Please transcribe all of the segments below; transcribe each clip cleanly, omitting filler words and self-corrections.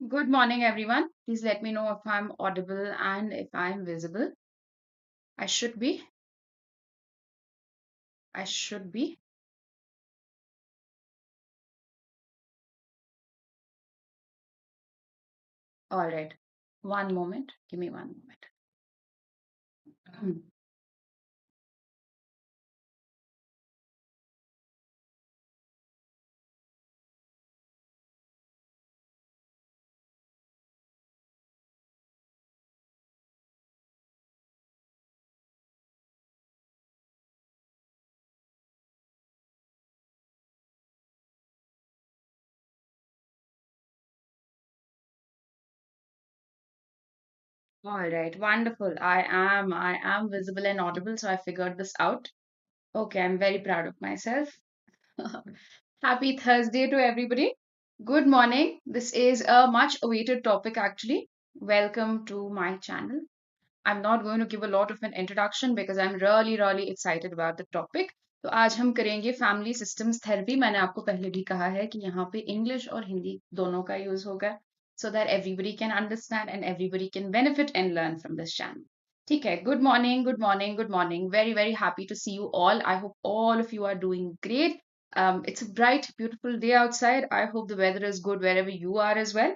Good morning, everyone. Please let me know if I'm audible and if I'm visible. I should be. I should be. All right. One moment. Give me one moment. All right. Wonderful. I am visible and audible, so I figured this out. Okay, I'm very proud of myself. Happy Thursday to everybody. Good morning. This is a much awaited topic actually. Welcome to my channel. I'm not going to give a lot of an introduction because I'm really excited about the topic. तो आज हम करेंगे family systems therapy. मैंने आपको पहले भी कहा है कि यहाँ पे इंग्लिश और हिंदी दोनों का यूज होगा so that everybody can understand and everybody can benefit and learn from this channel. ठीक है. Good morning, good morning, good morning. Very happy to see you all. I hope all of you are doing great. It's a bright, beautiful day outside. I hope the weather is good wherever you are as well.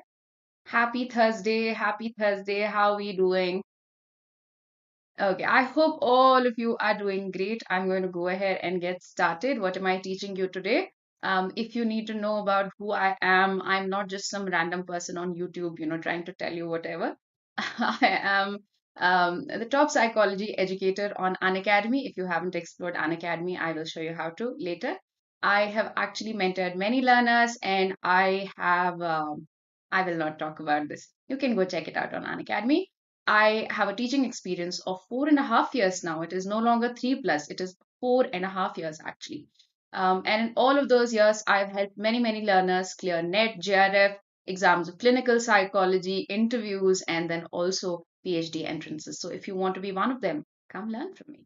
Happy Thursday, happy Thursday. How are we doing? Okay, I hope all of you are doing great. I'm going to go ahead and get started. What am I teaching you today? If you need to know about who I am, I'm not just some random person on YouTube, trying to tell you whatever. I am the top psychology educator on Unacademy. If you haven't explored Unacademy, I will show you how to later. I have actually mentored many learners, and I will not talk about this. You can go check it out on Unacademy. I have a teaching experience of 4.5 years now. It is no longer 3+, it is 4.5 years actually. And in all of those years, I've helped many learners clear NET-JRF, exams of clinical psychology, interviews, and then also PhD entrances. So if you want to be one of them, come learn from me.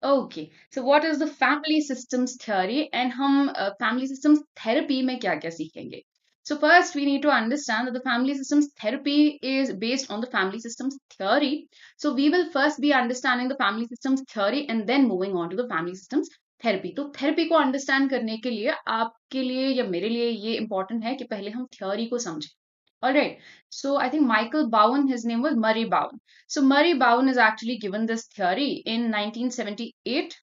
Okay, so what is the family systems theory and हम family systems therapy में क्या क्या सीखेंगे? So first we need to understand that the family systems therapy is based on the family systems theory. So we will first be understanding the family systems theory and then moving on to the family systems therapy. तो therapy को understand करने के लिए आपके लिए या मेरे लिए ये important है कि पहले हम theory को समझें. All right. So I think Michael Bowen, his name was Murray Bowen. So Murray Bowen is actually given this theory in 1978.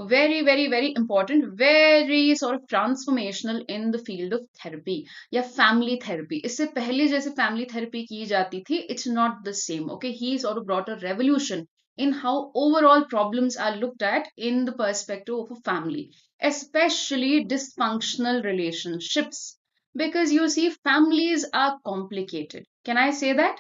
Very important, very sort of transformational in the field of therapy या family therapy. इससे पहले जैसे family therapy की जाती थी, it's not the same. Okay, he sort of brought a revolution in how overall problems are looked at in the perspective of a family, especially dysfunctional relationships. Because you see, families are complicated. Can I say that?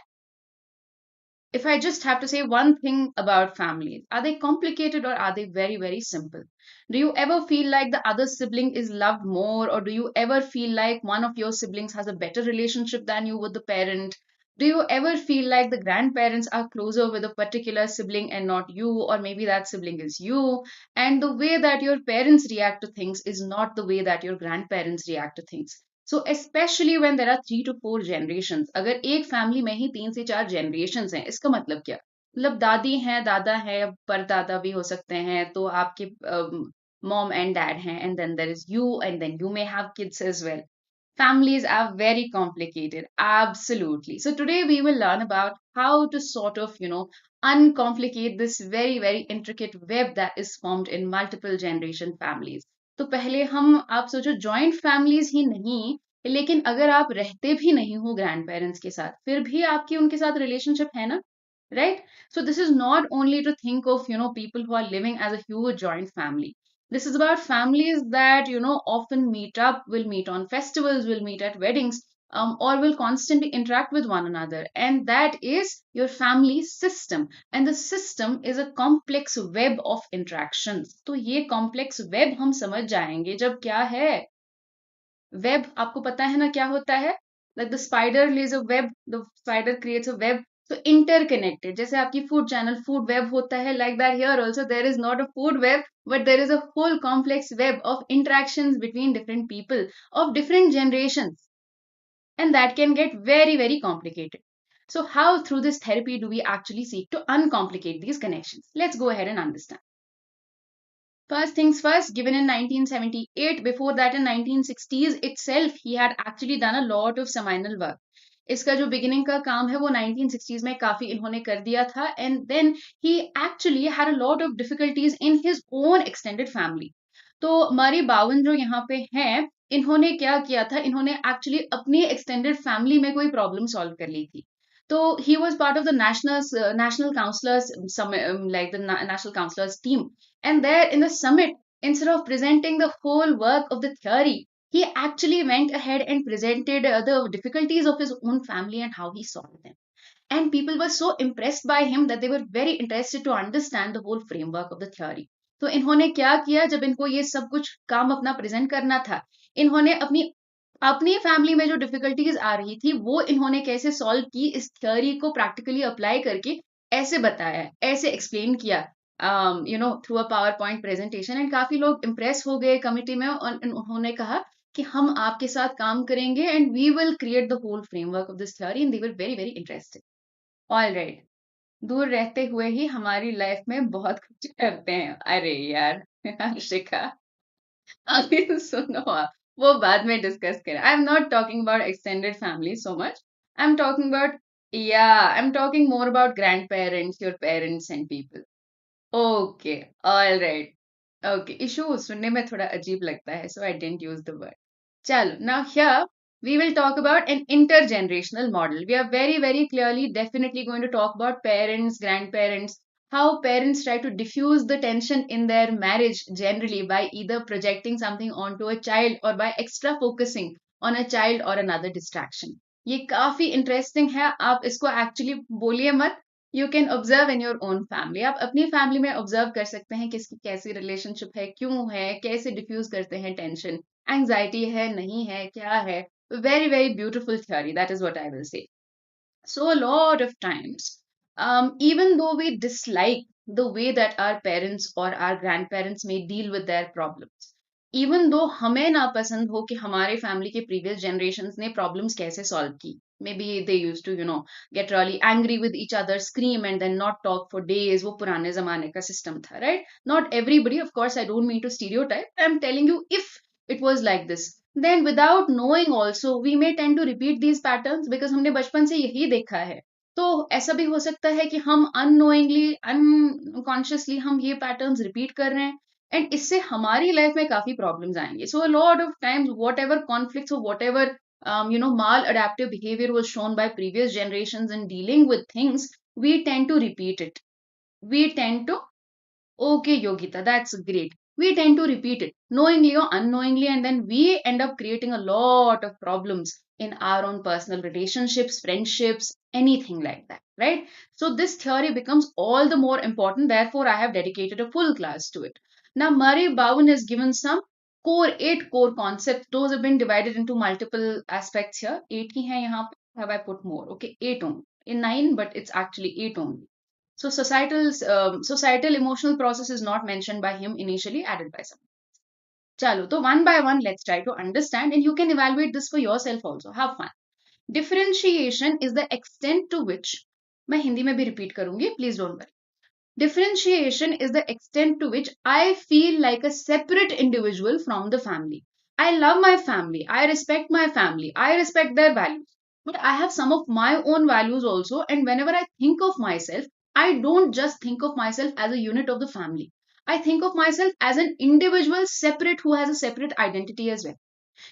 If I just have to say one thing about families, are they complicated or are they very simple? Do you ever feel like the other sibling is loved more, or do you ever feel like one of your siblings has a better relationship than you with the parent? Do you ever feel like the grandparents are closer with a particular sibling and not you, or maybe that sibling is you? And the way that your parents react to things is not the way that your grandparents react to things. So specially when there are 3 to 4 generations, अगर एक family में ही 3 से 4 generations हैं, इसका मतलब क्या? मतलब दादी हैं, दादा है, परदादा भी हो सकते हैं, तो आपके मॉम एंड डैड हैं, and then there is you, and then you may have kids as well. Families are very complicated, absolutely. So today we will learn about how to sort of, uncomplicate this very intricate web that is formed in multiple generation families. तो पहले हम आप सोचो joint families ही नहीं, लेकिन अगर आप रहते भी नहीं हो ग्रैंड पेरेंट्स के साथ, फिर भी आपकी उनके साथ रिलेशनशिप है ना, right? So this is not only to think of, people who are living as a huge joint family. This is about families that, often meet up, will meet on festivals, will meet at weddings, or will constantly interact with one another. And that is your family system. And the system is a complex web of interactions. तो ये complex web हम समझ जाएंगे जब क्या है web. आपको पता है ना क्या होता है? Like the spider lays a web, the spider creates a web. So interconnected. जैसे आपकी food channel food web होता है, like that here also there is not a food web, but there is a whole complex web of interactions between different people of different generations. and that can get very, very complicated. So, how through this therapy do we actually seek to uncomplicate these connections? Let's go ahead and understand. First things first, given in 1978, before that in 1960s itself, he had actually done a lot of seminal work. इसका जो beginning का काम है वो 1960s में काफी इन्होंने कर दिया था, and then he actually had a lot of difficulties in his own extended family. तो मरी बावन जो यहाँ पे हैं, इन्होंने क्या किया था, इन्होंने actually अपनी extended family में कोई problem solve कर ली थी. So he was part of the national counselors like the national counselors team, and there in the summit, instead of presenting the whole work of the theory, he actually went ahead and presented the difficulties of his own family and how he solved them. And people were so impressed by him that they were very interested to understand the whole framework of the theory. तो इन्होंने क्या किया, जब इनको ये सब कुछ काम अपना प्रेजेंट करना था, इन्होंने अपनी अपनी फैमिली में जो डिफिकल्टीज आ रही थी वो इन्होंने कैसे सॉल्व की, इस थ्योरी को प्रैक्टिकली अप्लाई करके ऐसे बताया, ऐसे एक्सप्लेन किया, through a power point presentation, and काफी लोग इम्प्रेस हो गए कमिटी में, और उन्होंने कहा कि हम आपके साथ काम करेंगे and we will create the whole framework of this theory, and they were very very interested. All right, दूर रहते हुए ही हमारी लाइफ में बहुत कुछ करते हैं. अरे यार शिखा, अभी तो सुनो आप, वो बाद में डिस्कस करें. I am not talking about extended family so much. I am talking about, या I am talking more about grandparents, your parents and people. Okay, all right. Okay, issue सुनने में थोड़ा अजीब लगता है, so I didn't use the word. चलो, now here we will talk about an intergenerational model. We are very, very clearly, definitely going to talk about parents, grandparents, how parents try to diffuse the tension in their marriage generally by either projecting something onto a child or by extra focusing on a child or another distraction. ये काफी interesting है. आप इसको actually बोलिए मत, you can observe in your own family. आप अपनी family में ऑब्जर्व कर सकते हैं किसकी कैसी रिलेशनशिप है, क्यों है, कैसे डिफ्यूज करते हैं टेंशन, एंग्जाइटी है, नहीं है, क्या है. Very very beautiful theory, that is what I will say. So a lot of times, even though we dislike the way that our parents or our grandparents may deal with their problems, even though हमें ना पसंद हो कि हमारे family के previous generations ने problems कैसे solve की, maybe they used to get really angry with each other, scream and then not talk for days. वो पुराने जमाने का system था, right? Not everybody, of course, I don't mean to stereotype. I'm telling you, if it was like this, then without knowing also we may tend to repeat these patterns because हमने बचपन से यही देखा है. तो ऐसा भी हो सकता है कि हम unknowingly, unconsciously हम ये patterns repeat कर रहे हैं, एंड इससे हमारी लाइफ में काफी प्रॉब्लम्स आएंगे. So a lot of times whatever conflicts और whatever maladaptive behavior was shown by previous generations in dealing with things, we tend to repeat it. We tend to, okay, Yogita, that's great. We tend to repeat it knowingly or unknowingly, and then we end up creating a lot of problems in our own personal relationships, friendships, anything like that, right? So, this theory becomes all the more important. Therefore, I have dedicated a full class to it. Now, Murray Bowen has given some eight core concepts. Those have been divided into multiple aspects here. 8 ही हैं यहाँ पे. Have I put more? Okay, 8 only. In 9, but it's actually 8 only. So societal emotional process is not mentioned by him initially, added by someone. Chalo, so one by one, let's try to understand, and you can evaluate this for yourself also. Have fun. Differentiation is the extent to which, मैं हिंदी में भी repeat करूंगी, please don't worry. Differentiation is the extent to which I feel like a separate individual from the family. I love my family. I respect my family. I respect their values. But I have some of my own values also. And whenever I think of myself, I don't just think of myself as a unit of the family. I think of myself as an individual separate who has a separate identity as well.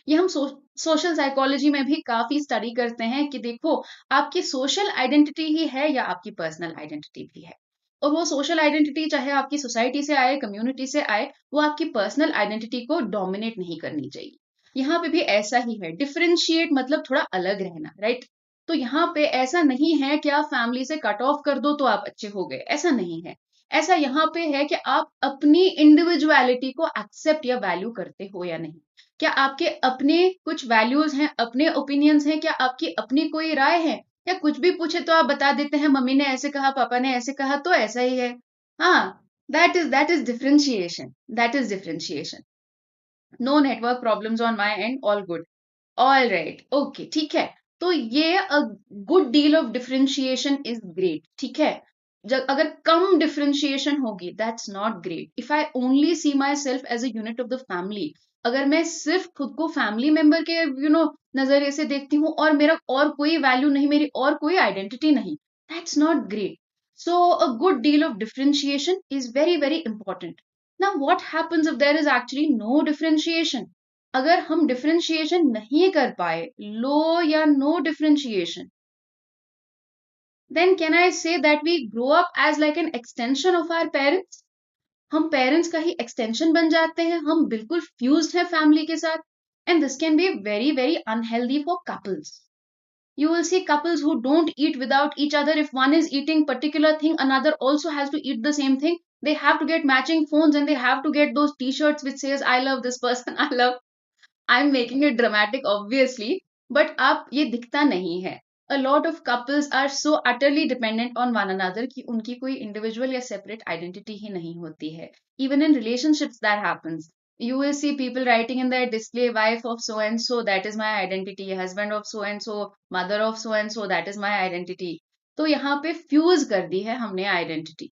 ये हम social psychology में भी काफी study करते हैं कि देखो, आपकी सोशल आइडेंटिटी ही है या आपकी पर्सनल आइडेंटिटी भी है. और वो सोशल आइडेंटिटी चाहे आपकी सोसाइटी से आए, कम्युनिटी से आए, वो आपकी पर्सनल आइडेंटिटी को डोमिनेट नहीं करनी चाहिए. यहाँ पे भी ऐसा ही है. डिफरेंशिएट मतलब थोड़ा अलग रहना, राइट? तो यहाँ पे ऐसा नहीं है कि आप फैमिली से कट ऑफ कर दो तो आप अच्छे हो गए, ऐसा नहीं है. ऐसा यहाँ पे है कि आप अपनी इंडिविजुअलिटी को एक्सेप्ट या वैल्यू करते हो या नहीं. क्या आपके अपने कुछ वैल्यूज हैं, अपने ओपिनियंस हैं, क्या आपकी अपनी कोई राय है, या कुछ भी पूछे तो आप बता देते हैं मम्मी ने ऐसे कहा, पापा ने ऐसे कहा, तो ऐसा ही है. हाँ, that is differentiation. That is differentiation. No network problems on my end, all good. All right, okay, ठीक है। तो ये a good deal of differentiation is great, ठीक है। जब अगर कम डिफरेंशिएशन होगी, that's not great. If I only see myself as a unit of the family, अगर मैं सिर्फ खुद को फैमिली मेंबर के नजरिए से देखती हूँ और मेरा और कोई वैल्यू नहीं, मेरी और कोई आइडेंटिटी नहीं, that's not great. So a good deal of differentiation is very very important. Now what happens if there is actually no differentiation? अगर हम डिफरेंशिएशन नहीं कर पाए, लो या no differentiation, then can I say that we grow up as like an extension of our parents? हम parents का ही extension बन जाते हैं, हम बिल्कुल फ्यूज्ड हैं फैमिली के साथ। And this can be very very unhealthy for couples. You will see couples who don't eat without each other. If one is eating particular thing, another also has to eat the same thing. They have to get matching phones and they have to get those t-shirts which says I love this person, I love, I'm making it dramatic, obviously, but अब ये दिखता नहीं है. A lot of couples are so utterly dependent on one another कि उनकी कोई individual या separate identity ही नहीं होती है. Even in relationships that happens. You will see people writing in their display, wife of so and so, that is my identity, husband of so and so, mother of so and so, that is my identity. तो यहाँ पे fuse कर दी है हमने identity.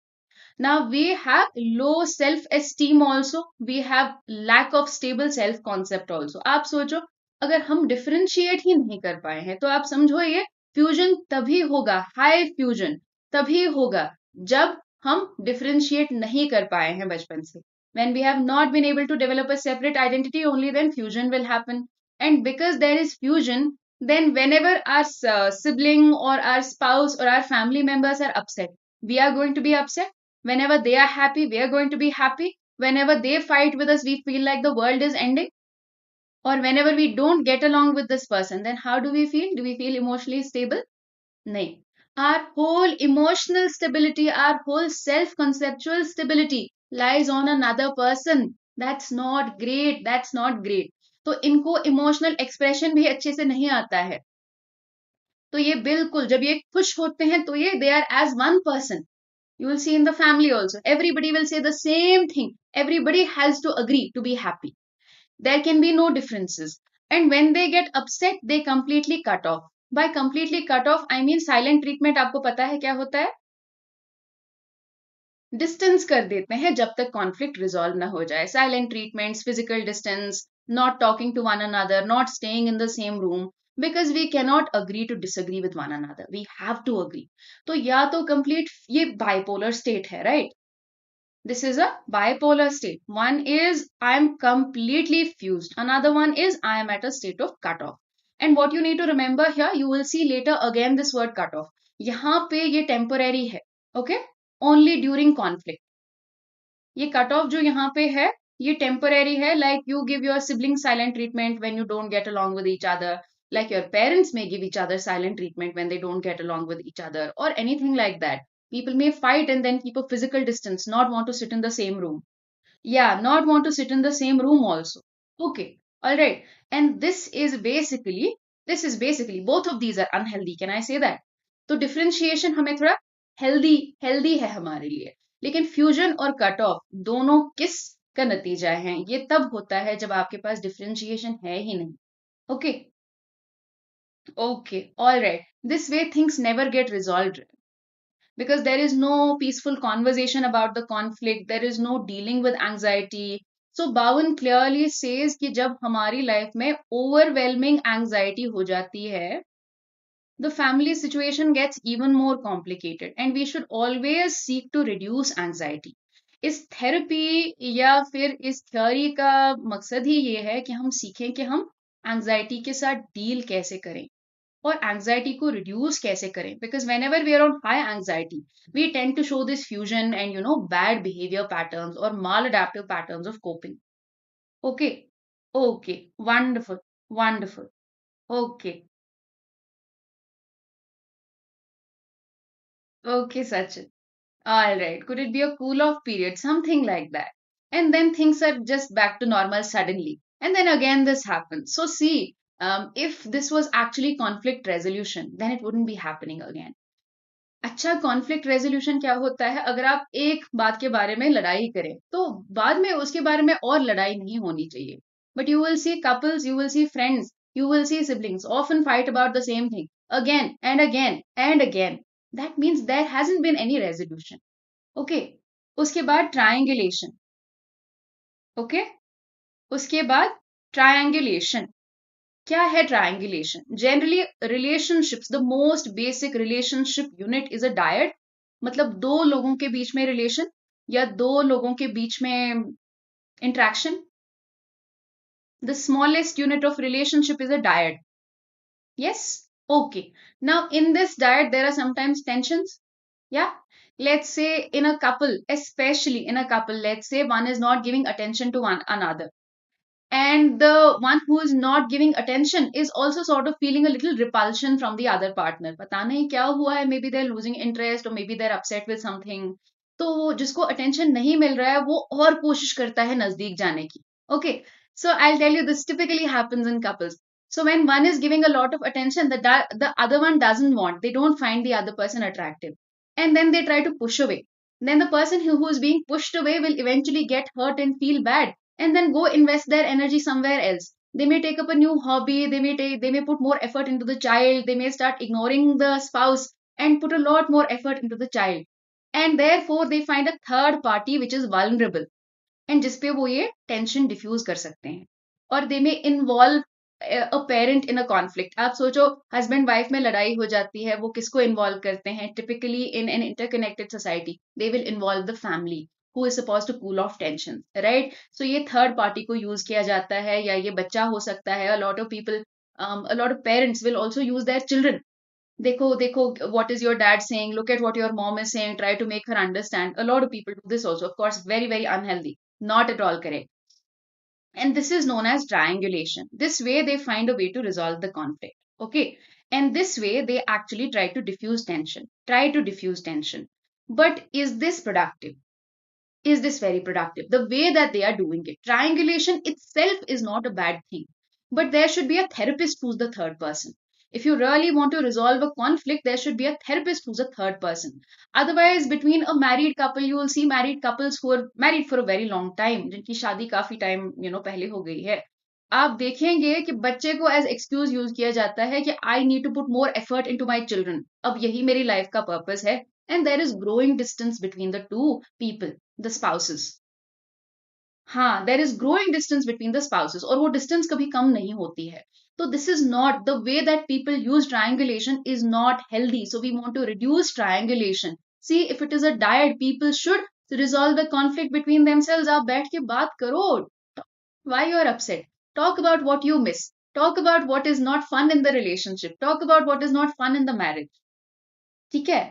Now we have low self-esteem also. We have lack of stable self-concept also. आप सोचो, अगर हम डिफरेंशिएट ही नहीं कर पाए हैं, तो आप समझो ये फ्यूजन तभी होगा, हाई फ्यूजन तभी होगा जब हम डिफरेंशिएट नहीं कर पाए हैं बचपन से. When we have not been able to develop a separate identity, only then fusion will happen. And because there is fusion, then whenever our sibling or our spouse or our family members are upset, we are going to be upset. Whenever they are happy, we are going to be happy. Whenever they fight with us, we feel like the world is ending. Or whenever we don't get along with this person, then how do we feel? Do we feel emotionally stable? No. Our whole emotional stability, our whole self-conceptual stability lies on another person. That's not great. That's not great. तो इनको emotional expression भी अच्छे से नहीं आता है. तो ये बिल्कुल जब ये खुश होते हैं तो ये they are as one person. You will see in the family also. Everybody will say the same thing. Everybody has to agree to be happy. There can be no differences. And when they get upset, they completely cut off. By completely cut off, I mean silent treatment. आपको पता है क्या होता है? Distance कर देते हैं जब तक कॉन्फ्लिक्ट रिजॉल्व ना हो जाए. Silent treatments, physical distance, not talking to one another, not staying in the same room, because we cannot agree to disagree with one another. We have to agree. तो या तो कंप्लीट ये bipolar state है, right? This is a bipolar state. One is I am completely fused. Another one is I am at a state of cutoff. And what you need to remember here, you will see later again this word cutoff. यहाँ पे ये temporary है, okay? Only during conflict. ये cutoff जो यहाँ पे है, ये temporary है. Like you give your sibling silent treatment when you don't get along with each other. Like your parents may give each other silent treatment when they don't get along with each other, or anything like that. People may fight and then keep a physical distance, not want to sit in the same room. Yeah, not want to sit in the same room also. Okay, all right. And this is basically both of these are unhealthy. Can I say that? तो differentiation हमें थोड़ा healthy है हमारे लिए. लेकिन fusion और cut off दोनों किस का नतीजा है? ये तब होता है जब आपके पास differentiation है ही नहीं. Okay, okay, all right. This way things never get resolved because there is no peaceful conversation about the conflict. There is no dealing with anxiety. So Bowen clearly says कि जब हमारी लाइफ में overwhelming anxiety हो जाती है, the family situation gets even more complicated and we should always seek to reduce anxiety. इस therapy या फिर इस थ्योरी का मकसद ही ये है कि हम सीखें कि हम एंजाइटी के साथ डील कैसे करें और एंजाइटी को रिड्यूस कैसे करें. Because whenever we are on high anxiety we tend to show this fusion and bad behaviour patterns और maladaptive patterns of coping. Okay, okay, wonderful, wonderful. Okay, okay Sachin. All right. Could it be a cool off period? Something like that. And then things are just back to normal suddenly. And then again this happens. So see, if this was actually conflict resolution, then it wouldn't be happening again. अच्छा, conflict resolution क्या होता है? अगर आप एक बात के बारे में लड़ाई करें तो बाद में उसके बारे में और लड़ाई नहीं होनी चाहिए. But you will C couples, you will C friends, You will see siblings often fight about the same thing again and again and again. That means there hasn't been any resolution. Okay. उसके बाद triangulation. Okay. उसके बाद triangulation. क्या है triangulation? Generally relationships, the most basic relationship unit is a dyad, मतलब दो लोगों के बीच में रिलेशन या दो लोगों के बीच में interaction. The smallest unit of relationship is a dyad. Yes? Okay. Now, in this diet, there are sometimes tensions. Yeah? Let's say in a couple, especially in a couple, let's say one is not giving attention to one another. And the one who is not giving attention is also sort of feeling a little repulsion from the other partner. पता नहीं क्या हुआ है, maybe they're losing interest or maybe they're upset with something. तो जिसको attention नहीं मिल रहा है वो और कोशिश करता है नजदीक जाने की. Okay, so I'll tell you, this typically happens in couples. So when one is giving a lot of attention, the other one doesn't want, they don't find the other person attractive, and then they try to push away. Then the person who is being pushed away will eventually get hurt and feel bad, and then go invest their energy somewhere else. They may take up a new hobby, they may put more effort into the child, they may start ignoring the spouse and put a lot more effort into the child, and therefore they find a third party which is vulnerable, and जिसपे वो ये tension diffuse कर सकते हैं. और दे में involve a parent in a conflict. आप सोचो, हस्बैंड वाइफ में लड़ाई हो जाती है, वो किसको इन्वॉल्व करते हैं? Typically in an interconnected society they will involve the family who is supposed to cool off tension, right? So ये थर्ड पार्टी को यूज किया जाता है, या ये बच्चा हो सकता है. A lot of parents will also use their children. देखो देखो, what is your dad saying, look at what your mom is saying, try to make her understand. A lot of people do this also, of course, very very unhealthy, not at all correct. And this is known as triangulation. This way they find a way to resolve the conflict. Okay. And this way they actually try to diffuse tension. But is this productive? Is this very productive? The way that they are doing it. Triangulation itself is not a bad thing. But there should be a therapist who's the third person. If you really want to resolve a conflict, there should be a therapist who's a third person. Otherwise, between a married couple, you will see married couples who are married for a very long time, जिनकी शादी काफी time पहले हो गई है. आप देखेंगे कि बच्चे को एज एक्सक्यूज यूज किया जाता है कि I need to put more effort into my children, अब यही मेरी लाइफ का पर्पस है. And there is growing distance between the two people, the spouses. हाँ, there is growing distance between the spouses, और वो डिस्टेंस कभी कम नहीं होती है. तो this is not the way that people use triangulation, is not healthy. So we want to reduce triangulation. See, if it is a dyad, people should resolve the conflict between themselves. आप बैठ के बात करो. Why you are upset? Talk about what you miss. Talk about what is not fun in the relationship. Talk about what is not fun in the marriage. ठीक है?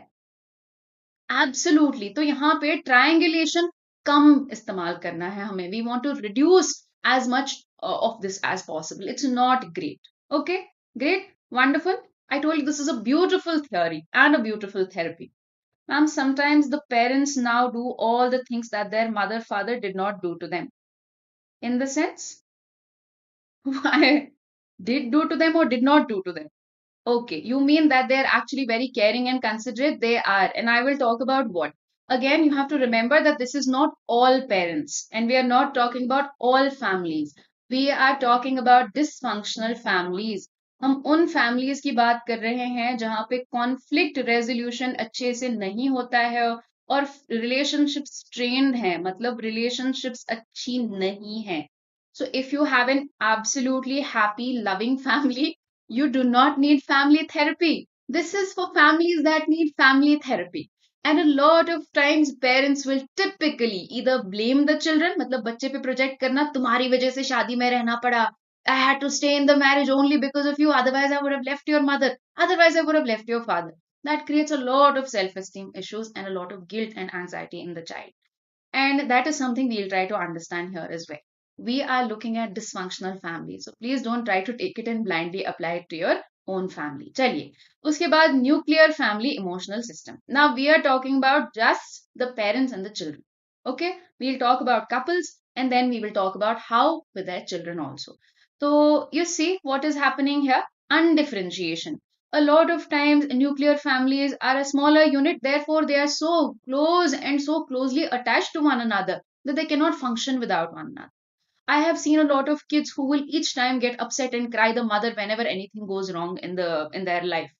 Absolutely. तो यहाँ पे triangulation कम इस्तेमाल करना है हमें. We want to reduce as much of this as possible. It's not great. Okay? Great? Wonderful. I told you this is a beautiful theory and a beautiful therapy. Ma'am, sometimes the parents now do all the things that their mother, father did not do to them. In the sense, why did do to them or did not do to them? Okay, you mean that they're actually very caring and considerate? They are. And I will talk about what. Again, you have to remember that this is not all parents, and we are not talking about all families. We are talking about dysfunctional families. हम उन families की बात कर रहे हैं जहाँ पे conflict resolution अच्छे से नहीं होता है और relationships strained हैं, मतलब relationships अच्छी नहीं हैं. So if you have an absolutely happy, loving family, you do not need family therapy. This is for families that need family therapy. And a lot of times parents will typically either blame the children, मतलब बच्चे पे project करना, तुम्हारी वजह से शादी में रहना पड़ा. I had to stay in the marriage only because of you. Otherwise, I would have left your mother. Otherwise, I would have left your father. That creates a lot of self-esteem issues and a lot of guilt and anxiety in the child. And that is something we'll try to understand here as well. We are looking at dysfunctional families. So please don't try to take it and blindly apply it to your own family. चलिए, उसके बाद nuclear family emotional system. Now we are talking about just the parents and the children. Okay, we'll talk about couples and then we will talk about how with their children also. So you see what is happening here? Undifferentiation. A lot of times nuclear families are a smaller unit, therefore they are so close and so closely attached to one another that they cannot function without one another. I have seen a lot of kids who will each time get upset and cry the mother whenever anything goes wrong in their life.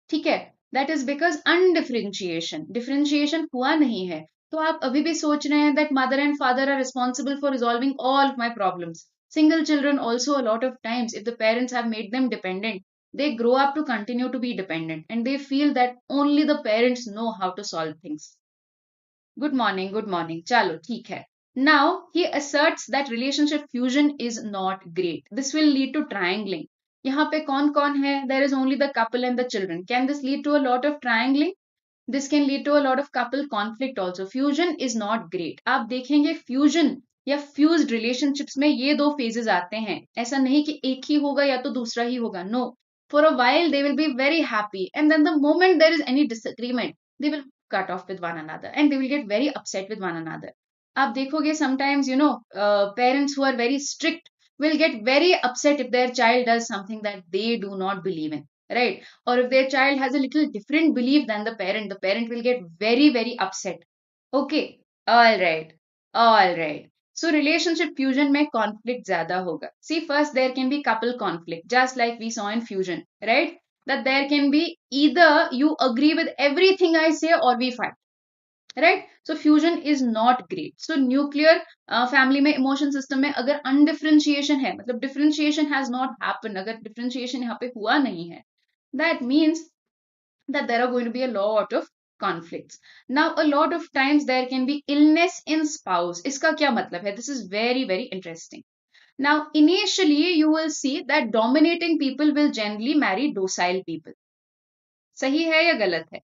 ठीक है, that is because undifferentiation, differentiation हुआ नहीं है. तो आप अभी भी सोच रहे हैं that mother and father are responsible for resolving all of my problems. Single children also, a lot of times, if the parents have made them dependent, they grow up to continue to be dependent and they feel that only the parents know how to solve things. Good morning, good morning. Chalo, theek hai. Now, he asserts that relationship fusion is not great. This will lead to triangling. यहाँ पे कौन कौन है? There is only the couple and the children. Can this lead to a lot of triangling? This can lead to a lot of couple conflict also. Fusion is not great. आप देखेंगे fusion या fused relationships में ये दो phases आते हैं. ऐसा नहीं कि एक ही होगा या तो दूसरा ही होगा. No. For a while they will be very happy, and then the moment there is any disagreement, they will cut off with one another and they will get very upset with one another. आप देखोगे sometimes, parents who are very strict will get very upset if their child does something that they do not believe in, right? Or if their child has a little different belief than the parent will get very, very upset. Okay, all right, all right. So relationship fusion में conflict ज़्यादा होगा. See, first there can be couple conflict, just like we saw in fusion, right? That there can be either you agree with everything I say or we fight, right? So fusion is not great. So nuclear family में emotion system में अगर undifferentiation है, मतलब differentiation has not happened, अगर differentiation यहाँ पे हुआ नहीं है, that means that there are going to be a lot of conflicts. Now, a lot of times there can be illness in spouse. इसका क्या मतलब है? This is very, very interesting. Now, initially, you will see that dominating people will generally marry docile people. सही है या गलत है?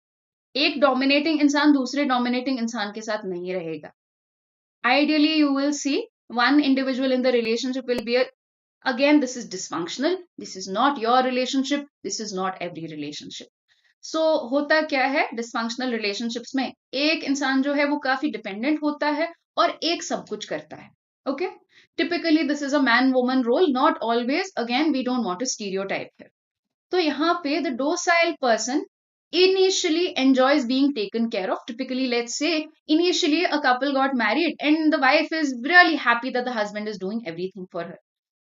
एक dominating इंसान दूसरे dominating इंसान के साथ नहीं रहेगा. Ideally, you will see one individual in the relationship will be again, this is dysfunctional. This is not your relationship. This is not every relationship. सो होता क्या है डिस्फंक्शनल रिलेशनशिप्स में एक इंसान जो है वो काफी डिपेंडेंट होता है और एक सब कुछ करता है. Okay, typically this is a man woman role, not always, again we don't want to stereotype here. तो यहाँ पे the docile person initially enjoys being taken care of. Typically, let's say initially a couple got married and the wife is really happy that the husband is doing everything for her,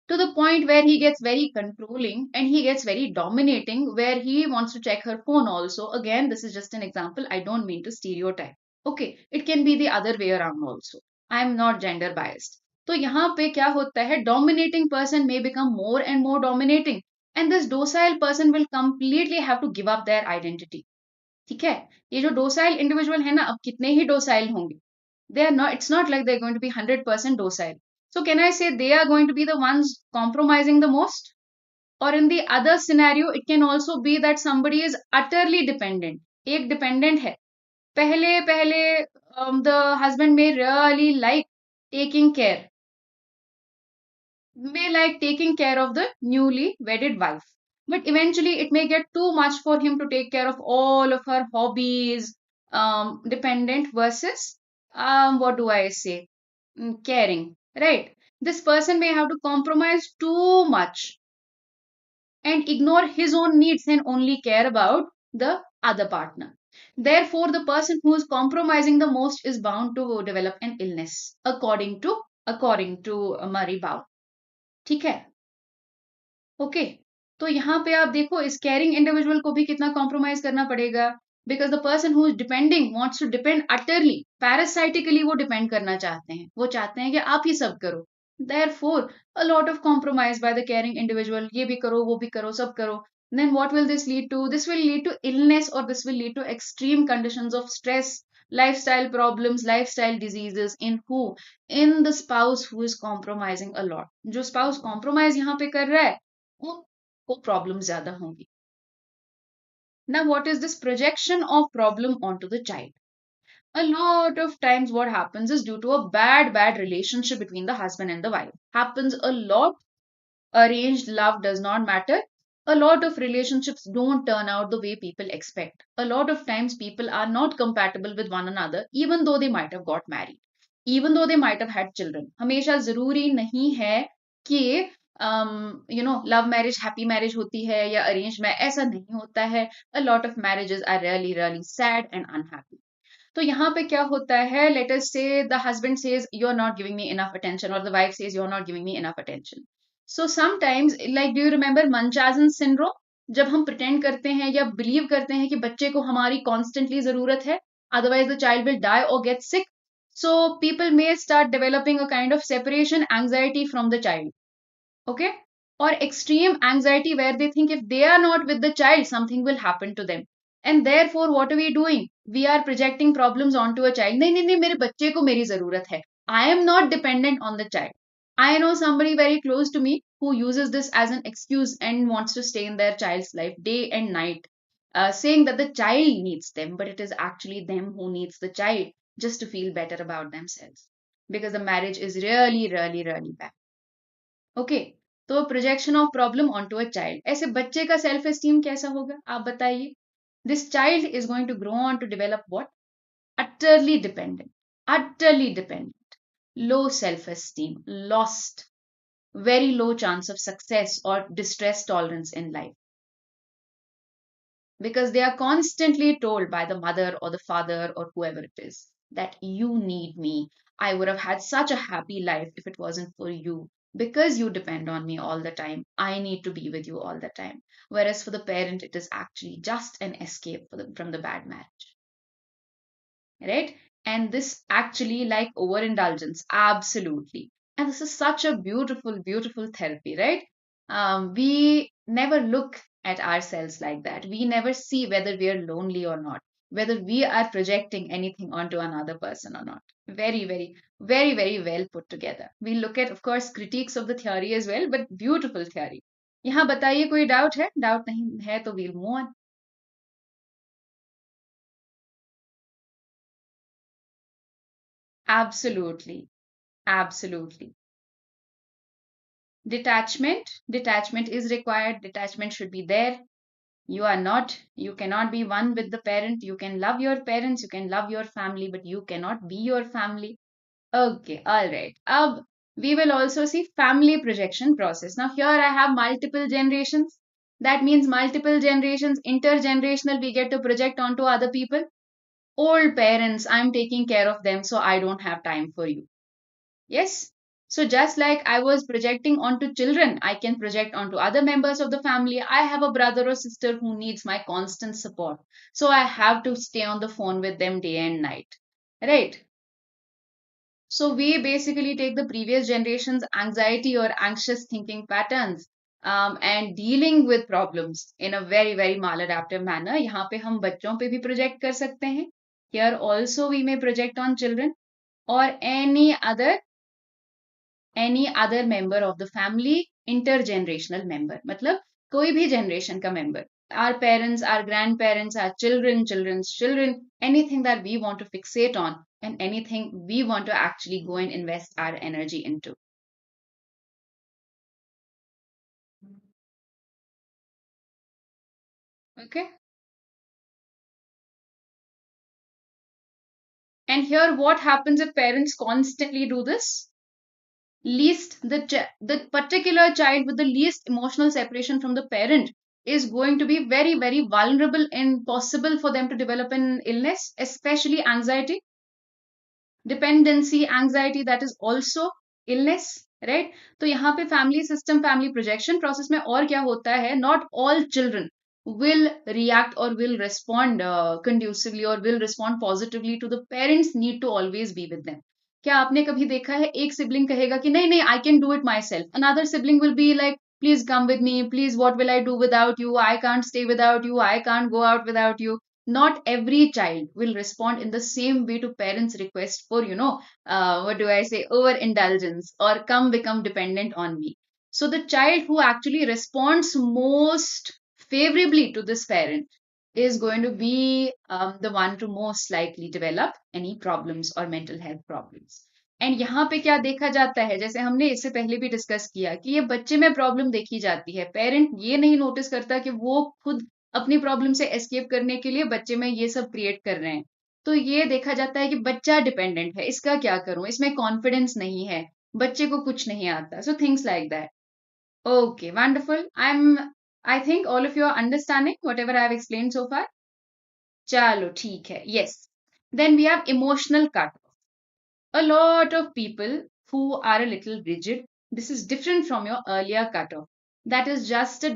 to the point where he gets very controlling and he gets very dominating, where he wants to check her phone also. Again, this is just an example. I don't mean to stereotype. Okay, it can be the other way around also. I am not gender biased. तो यहाँ पे क्या होता है, dominating person may become more and more dominating and this docile person will completely have to give up their identity. ठीक है, ये जो docile individual है ना, अब कितने ही docile होंगे, they are not, it's not like they're going to be 100% docile. So can I say they are going to be the ones compromising the most? Or in the other scenario, it can also be that somebody is utterly dependent. एक dependent है. पहले पहले the husband may really like taking care, of the newly wedded wife. But eventually it may get too much for him to take care of all of her hobbies, dependent versus, what do I say? Caring, right? This person may have to compromise too much and ignore his own needs and only care about the other partner. Therefore, the person who is compromising the most is bound to develop an illness, according to Murray Bow. ठीक है, okay. तो यहाँ पे आप देखो इस carrying individual को भी कितना कॉम्प्रोमाइज करना पड़ेगा, because the person who is depending wants to depend utterly, parasitically वो डिपेंड करना चाहते हैं, वो चाहते हैं कि आप ही सब करो. Therefore, a lot of compromise by the caring individual. ये भी करो, वो भी करो, सब करो. Then what will this lead to? This will lead to illness or this will lead to extreme conditions of stress, lifestyle problems, lifestyle diseases in who? In the spouse who is compromising a lot. जो spouse compromise यहाँ पे कर रहा है, उनको problems ज़्यादा होंगी. Now, what is this projection of problem onto the child? A lot of times what happens is due to a bad relationship between the husband and the wife. Happens a lot. Arranged love does not matter. A lot of relationships don't turn out the way people expect. A lot of times people are not compatible with one another, even though they might have got married, even though they might have had children. हमेशा जरूरी नहीं है कि love marriage happy marriage होती है या arranged में, ऐसा नहीं होता है. A lot of marriages are really sad and unhappy. तो यहाँ पे क्या होता है, let us say the husband says you are not giving me enough attention और the wife says you are not giving me enough attention. So sometimes like do you remember Munchausen syndrome, जब हम pretend करते हैं या believe करते हैं कि बच्चे को हमारी कॉन्स्टेंटली जरूरत है, otherwise the child will die और get sick. So people may start developing a kind of separation anxiety from the child. Okay? Or extreme anxiety where they think if they are not with the child, something will happen to them. And therefore, what are we doing? We are projecting problems onto a child. नहीं नहीं नहीं, मेरे बच्चे को मेरी जरूरत है. I am not dependent on the child. I know somebody very close to me who uses this as an excuse and wants to stay in their child's life day and night, saying that the child needs them, but it is actually them who needs the child just to feel better about themselves because the marriage is really, really, really bad. Okay, तो projection of problem onto a child, ऐसे बच्चे का self esteem कैसा होगा आप बताइए. This child is going to grow on to develop what, utterly dependent, utterly dependent, low self esteem, lost, very low chance of success or distress tolerance in life, because they are constantly told by the mother or the father or whoever it is that you need me. I would have had such a happy life if it wasn't for you. Because you depend on me all the time, I need to be with you all the time. Whereas for the parent, it is actually just an escape from the bad marriage. Right? And this actually like overindulgence, absolutely. And this is such a beautiful, beautiful therapy, right? We never look at ourselves like that. We never see whether we are lonely or not, whether we are projecting anything onto another person or not. Very, very, very, very well put together. We look at, of course, critiques of the theory as well, but beautiful theory. यहाँ बताइए कोई doubt है? Doubt नहीं है तो we'll move on. Absolutely, absolutely. Detachment is required. Detachment should be there. You cannot be one with the parent. You can love your parents, you can love your family, but you cannot be your family. Okay, all right. We will also see family projection process. Now here I have multiple generations. That means multiple generations, intergenerational, we get to project onto other people. Old parents, I'm taking care of them, so I don't have time for you. Yes. So just like I was projecting onto children, I can project onto other members of the family. I have a brother or sister who needs my constant support. So I have to stay on the phone with them day and night. Right? So we basically take the previous generation's anxiety or anxious thinking patterns and dealing with problems in a very, very maladaptive manner. यहाँ पे हम बच्चों पे भी project कर सकते हैं. Here also we may project on children or any other member of the family, intergenerational member, मतलब कोई भी generation का member, our parents, our grandparents, our children, children's children, anything that we want to fixate on and anything we want to actually go and invest our energy into. Okay. And here what happens if parents constantly do this? Least the particular child with the least emotional separation from the parent is going to be very, very vulnerable and possible for them to develop an illness, especially anxiety, dependency, anxiety, that is also illness, right? तो यहाँ पे family system, family projection process में और क्या होता है, not all children will react or will respond conducively or will respond positively to the parents need to always be with them. क्या आपने कभी देखा है एक सिबलिंग कहेगा कि नहीं नहीं, I can do it myself, another sibling will be like please come with me, please what will I do without you, I can't stay without you, I can't go out without you. Not every child will respond in the same way to parents' request for, what do I say, overindulgence or come become dependent on me. So the child who actually responds most favorably to this parent is going to be the one to most likely develop any problems or mental health problems. And यहाँ पे क्या देखा जाता है, जैसे हमने इससे पहले भी डिस्कस किया कि ये बच्चे में प्रॉब्लम देखी जाती है, पेरेंट ये नहीं नोटिस करता कि वो खुद अपनी प्रॉब्लम से एस्केप करने के लिए बच्चे में ये सब क्रिएट कर रहे हैं. तो ये देखा जाता है कि बच्चा डिपेंडेंट है, इसका क्या करूं, इसमें कॉन्फिडेंस नहीं है, बच्चे को कुछ नहीं आता. So things like that. Okay, wonderful. I think all of you are understanding whatever I have explain so far. चलो ठीक है. Yes. Then we have emotional cut. A lot of people who are a little rigid, this is different from your earlier cutoff. That is just a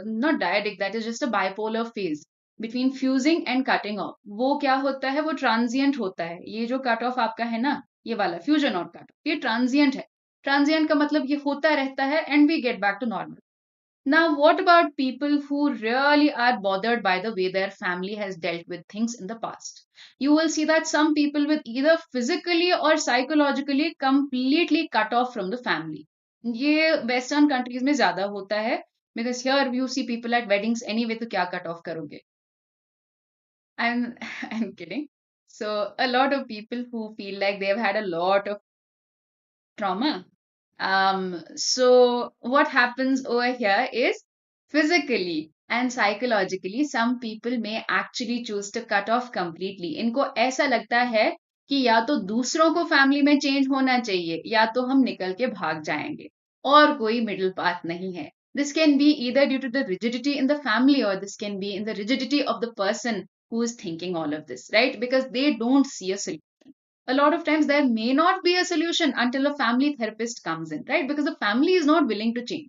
not dyadic, that is just a bipolar phase between fusing and cutting off. वो क्या होता है, वो transient होता है. ये जो cut off आपका है ना, ये वाला fusion और cut off, ये transient है. Transient का मतलब ये होता रहता है and we get back to normal. Now, what about people who really are bothered by the way their family has dealt with things in the past? You will see that some people with either physically or psychologically completely cut off from the family. ये Western countries में ज़्यादा होता है because here you see people at weddings anyway तो क्या cut off करोगे? I'm I'm kidding. So a lot of people who feel like they've had a lot of trauma. So what happens over here is physically and psychologically, some people may actually choose to cut off completely. इनको ऐसा लगता है कि या तो दूसरों को family में चेंज होना चाहिए या तो हम निकल के भाग जाएंगे और कोई मिडिल पाथ नहीं है. This can be either due to the rigidity in the family or this can be in the rigidity of the person who is thinking all of this, right? Because they don't see a solution. A lot of times there may not be a solution until a family therapist comes in, right? Because the family is not willing to change.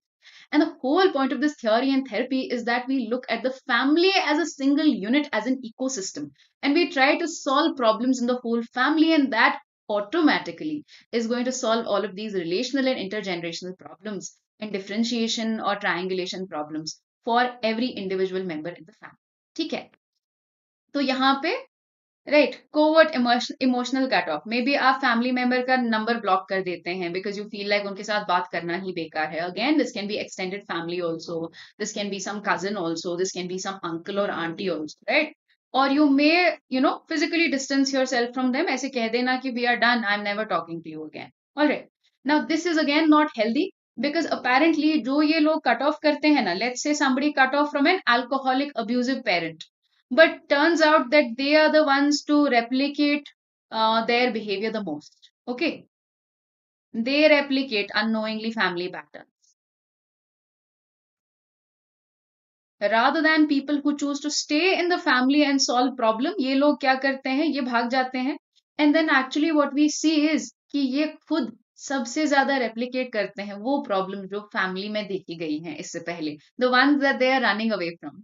And the whole point of this theory and therapy is that we look at the family as a single unit, as an ecosystem, and we try to solve problems in the whole family, and that automatically is going to solve all of these relational and intergenerational problems and differentiation or triangulation problems for every individual member in the family. ठीक है, तो यहाँ पे right covert emotional cut of may be आप family member का number block कर देते हैं बिकॉज यू फील लाइक उनके साथ बात करना ही बेकार है. Again this can be extended family also, this can be some cousin also, this can be some uncle और आंटी ऑल्सो, राइट? और you may physically distance yourself from them, ऐसे कह देना कि we are done, I am never talking to you again. Alright, now this is again not healthy because apparently जो ये लोग cut off करते हैं ना, let's say somebody cut off from an alcoholic abusive parent, but turns out that they are the ones to replicate their behavior the most. Okay, they replicate unknowingly family patterns rather than people who choose to stay in the family and solve problem. ये लोग क्या करते हैं, ये भाग जाते हैं, and then actually what we see is कि ये खुद सबसे ज्यादा replicate करते हैं वो problem जो family में देखी गई हैं इससे पहले, the ones that they are running away from.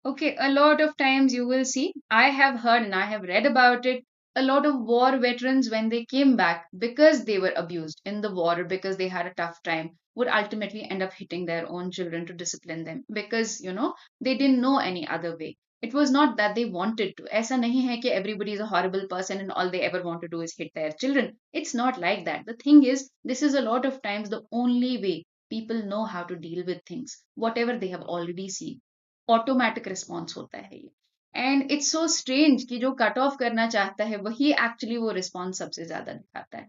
Okay, a lot of times you will see, I have heard and I have read about it. A lot of war veterans, when they came back because they were abused in the war, because they had a tough time, would ultimately end up hitting their own children to discipline them because, they didn't know any other way. It was not that they wanted to. ऐसा नहीं है कि everybody is a horrible person and all they ever want to do is hit their children. It's not like that. The thing is, this is a lot of times the only way people know how to deal with things, whatever they have already seen. Automatic response होता है ये. And it's so strange कि जो cut off करना चाहता है वही actually वो रिस्पॉन्स सबसे ज्यादा दिखाता है.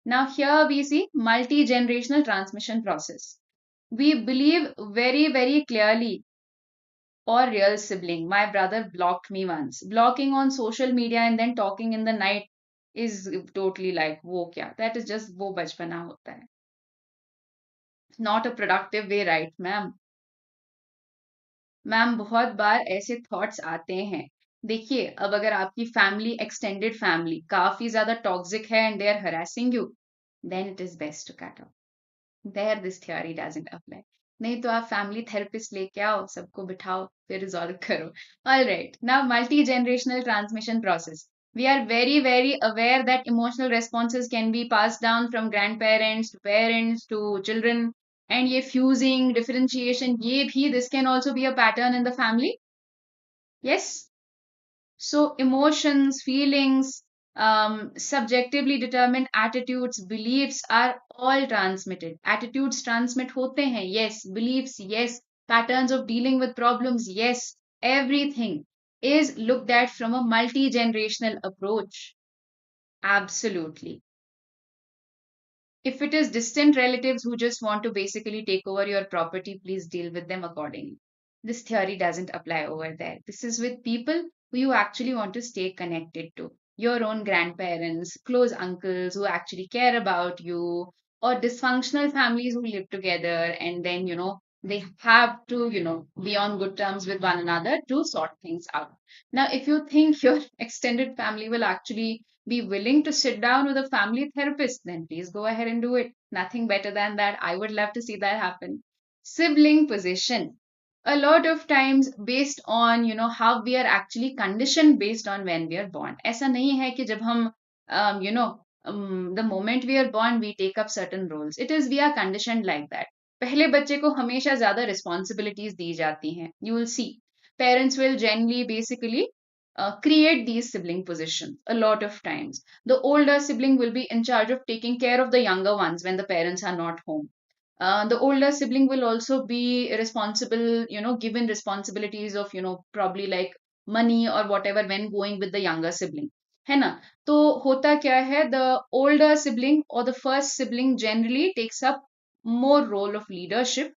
Now here we see multi generational transmission process. We believe very very clearly or real sibling. My brother blocked me once. Blocking on social media and then talking in the night is totally like वो क्या, that is just वो बचपना होता है. Not a productive way, right, ma'am? Ma'am बहुत बार ऐसे thoughts आते हैं. देखिए, अब अगर आपकी फैमिली, एक्सटेंडेड फैमिली काफी ज्यादा टॉक्सिक है and they are harassing you, then it is best to cut off. There this theory doesn't apply. नहीं तो आप फैमिली थेरेपिस्ट लेके आओ, सबको बिठाओ, फिर रिजॉल्व करो. Alright, now multi generational transmission process. We are very, very aware that emotional responses can be passed down from grandparents to parents to children. And ये fusing, differentiation, ये भी, this can also be a pattern in the family. Yes? So emotions, feelings, subjectively determined attitudes, beliefs are all transmitted. Attitudes transmit होते हैं, yes. Beliefs, yes. Patterns of dealing with problems, yes. Everything is looked at from a multi-generational approach. Absolutely. If it is distant relatives who just want to basically take over your property, please deal with them accordingly. This theory doesn't apply over there. This is with people who you actually want to stay connected to. Your own grandparents, close uncles who actually care about you, or dysfunctional families who live together and then, They have to, be on good terms with one another to sort things out. Now, if you think your extended family will actually be willing to sit down with a family therapist, then please go ahead and do it. Nothing better than that. I would love to see that happen. Sibling position. A lot of times based on, how we are actually conditioned based on when we are born. ऐसा नहीं है कि जब हम, the moment we are born, we take up certain roles. It is we are conditioned like that. पहले बच्चे को हमेशा ज्यादा रिस्पॉन्सिबिलिटीज दी जाती हैं. You will see parents will generally basically create these sibling positions a lot of times. The older sibling will be in charge of taking care of the younger ones when the parents are not home. The older sibling will also be responsible, given responsibilities of, probably like money or whatever when going with the younger sibling. है ना? तो होता क्या है, the older sibling or the first sibling generally takes up more role of leadership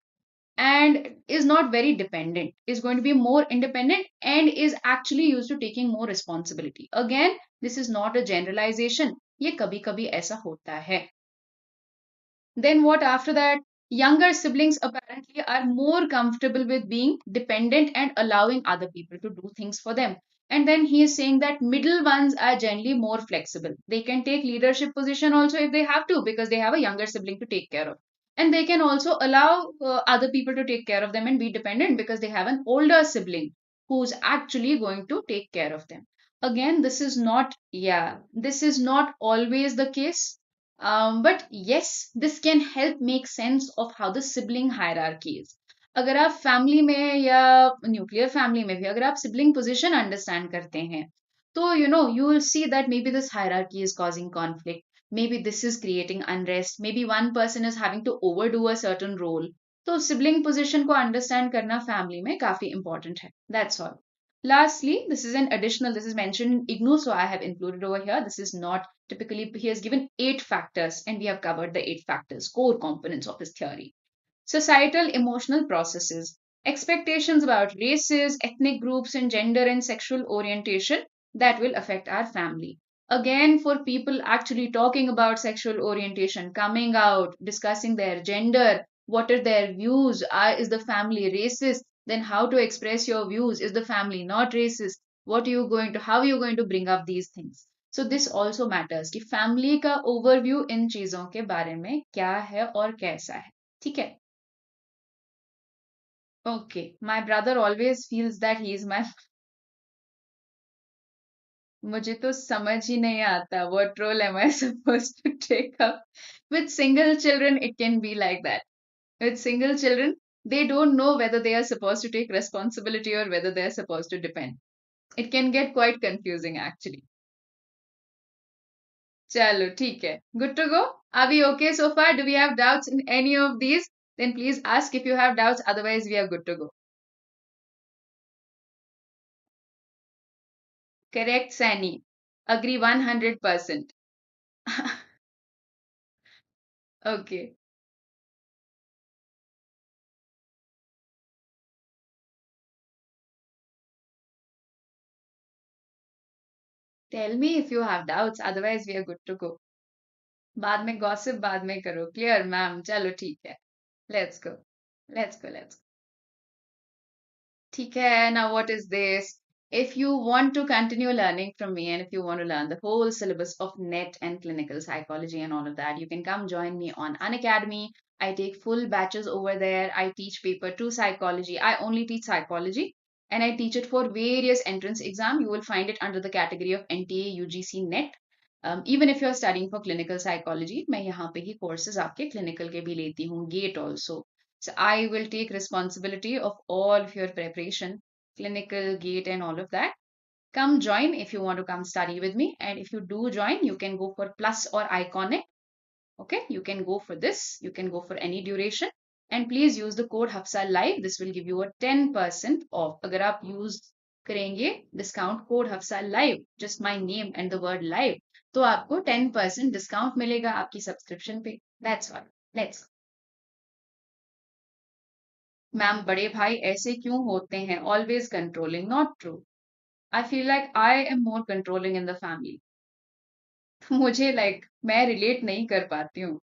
and is not very dependent, is going to be more independent and is actually used to taking more responsibility. Again, this is not a generalization. ये कभी कभी ऐसा होता है. Then what after that? Younger siblings apparently are more comfortable with being dependent and allowing other people to do things for them. And then he is saying that middle ones are generally more flexible. They can take leadership position also if they have to because they have a younger sibling to take care of. And they can also allow other people to take care of them and be dependent because they have an older sibling who's actually going to take care of them. Again, this is not, yeah, this is not always the case, but yes, this can help make sense of how the sibling hierarchy is. अगर आप family में या nuclear family में भी अगर आप sibling position understand करते हैं तो you will see that maybe this hierarchy is causing conflict, maybe this is creating unrest, maybe one person is having to overdo a certain role. तो सिबलिंग पोजीशन को understand करना family में काफी important है. That's all. Lastly, this is an additional, this is mentioned in IGNU, so I have included over here. This is not typically, he has given 8 factors, and we have covered the 8 factors, core components of his theory. Societal emotional processes, expectations about races, ethnic groups, and gender and sexual orientation that will affect our family. Again, for people actually talking about sexual orientation, coming out, discussing their gender, what are their views? Is the family racist? Then how to express your views? Is the family not racist? What are you going to, how are you going to bring up these things? So this also matters कि family का overview इन चीजों के बारे में क्या है और कैसा है. ठीक है? Okay, my brother always feels that he is my. मुझे तो समझ ही नहीं आता what role am I supposed to take up. With single children, it can be like that. With single children, they don't know whether they are supposed to take responsibility or whether they are supposed to depend. It can get quite confusing actually. चलो ठीक है. Good to go? Are we okay so far? Do we have doubts in any of these? Then please ask if you have doubts. Otherwise, we are good to go. Correct, Sani. Agree 100%. Okay. Tell me if you have doubts. Otherwise, we are good to go. बाद में gossip बाद में करो. Clear, ma'am. चलो ठीक है. Let's go. Let's go. Let's go. ठीक है. Now what is this? If you want to continue learning from me and if you want to learn the whole syllabus of NET and clinical psychology and all of that, you can come join me on Unacademy. I take full batches over there. I teach paper 2 psychology. I only teach psychology and I teach it for various entrance exam. You will find it under the category of NTA UGC-NET. Even if you're studying for clinical psychology, मैं यहाँ पे ही courses आपके clinical के भी लेती हूँ, GATE also. So I will take responsibility of all of your preparation, clinical, GATE, and all of that. Come join if you want to come study with me. And if you do join, you can go for plus or iconic. Okay, you can go for this. You can go for any duration. And please use the code Hafsa Live. This will give you a 10% off. अगर आप use करेंगे discount code Hafsa Live, just my name and the word live, तो आपको 10% discount मिलेगा आपकी subscription पे. That's all. Let's. Ma'am बड़े भाई ऐसे क्यों होते हैं? Always controlling. Not true. I feel like I am more controlling in the family. मुझे like मैं relate नहीं कर पाती हूँ.